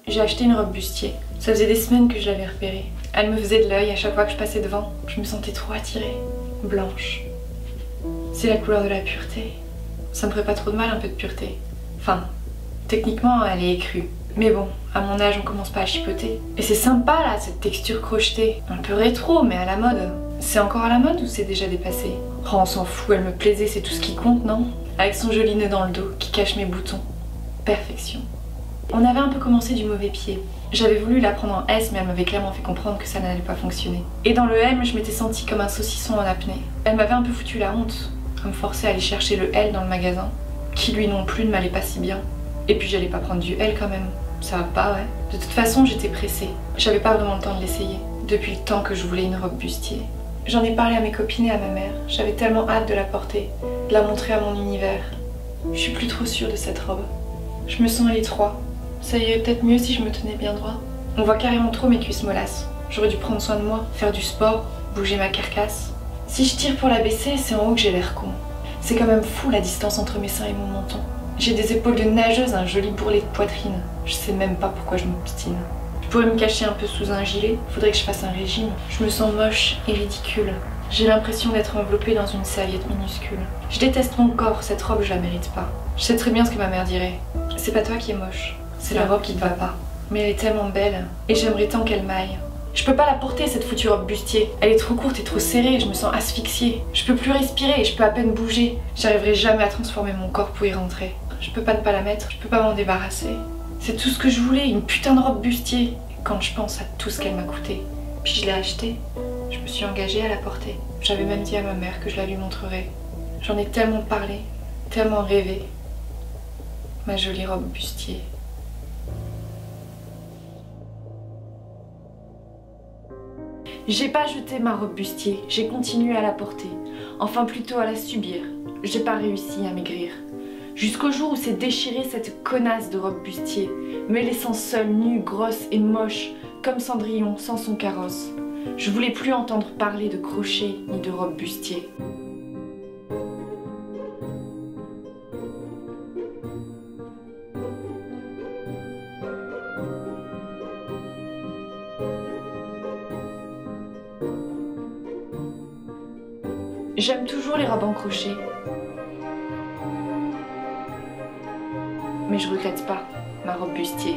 J'ai acheté une robe bustier. Ça faisait des semaines que je l'avais repérée. Elle me faisait de l'œil à chaque fois que je passais devant. Je me sentais trop attirée. Blanche. C'est la couleur de la pureté. Ça me ferait pas trop de mal un peu de pureté. Enfin, techniquement elle est écrue. Mais bon, à mon âge on commence pas à chipoter. Et c'est sympa là, cette texture crochetée. Un peu rétro mais à la mode. C'est encore à la mode ou c'est déjà dépassé? Oh on s'en fout, elle me plaisait, c'est tout ce qui compte, non? Avec son joli nœud dans le dos qui cache mes boutons. Perfection. On avait un peu commencé du mauvais pied. J'avais voulu la prendre en S mais elle m'avait clairement fait comprendre que ça n'allait pas fonctionner. Et dans le M, je m'étais sentie comme un saucisson en apnée. Elle m'avait un peu foutu la honte, à me forcer à aller chercher le L dans le magasin, qui lui non plus ne m'allait pas si bien. Et puis j'allais pas prendre du L quand même. Ça va pas, ouais. De toute façon, j'étais pressée. J'avais pas vraiment le temps de l'essayer. Depuis le temps que je voulais une robe bustier. J'en ai parlé à mes copines et à ma mère. J'avais tellement hâte de la porter, de la montrer à mon univers. Je suis plus trop sûre de cette robe. Je me sens à l'étroit. Ça irait peut-être mieux si je me tenais bien droit. On voit carrément trop mes cuisses mollasses. J'aurais dû prendre soin de moi, faire du sport, bouger ma carcasse. Si je tire pour la baisser, c'est en haut que j'ai l'air con. C'est quand même fou la distance entre mes seins et mon menton. J'ai des épaules de nageuse, un joli bourrelet de poitrine. Je sais même pas pourquoi je m'obstine. Je pourrais me cacher un peu sous un gilet, faudrait que je fasse un régime. Je me sens moche et ridicule. J'ai l'impression d'être enveloppée dans une serviette minuscule. Je déteste mon corps, cette robe je la mérite pas. Je sais très bien ce que ma mère dirait. C'est pas toi qui es moche, c'est la robe qui te va pas. Mais elle est tellement belle, et j'aimerais tant qu'elle m'aille. Je peux pas la porter cette foutue robe bustier. Elle est trop courte et trop serrée, je me sens asphyxiée. Je peux plus respirer et je peux à peine bouger. J'arriverai jamais à transformer mon corps pour y rentrer. Je peux pas ne pas la mettre, je peux pas m'en débarrasser. C'est tout ce que je voulais, une putain de robe bustier. Quand je pense à tout ce qu'elle m'a coûté. Puis je l'ai achetée, je me suis engagée à la porter. J'avais même dit à ma mère que je la lui montrerais. J'en ai tellement parlé, tellement rêvé. Ma jolie robe bustier. J'ai pas jeté ma robe bustier, j'ai continué à la porter. Enfin plutôt à la subir. J'ai pas réussi à maigrir. Jusqu'au jour où s'est déchirée cette connasse de robe bustier, me laissant seule, nue, grosse et moche, comme Cendrillon sans son carrosse. Je voulais plus entendre parler de crochet ni de robe bustier. J'aime toujours les robes en crochet. Mais je regrette pas ma robe bustier.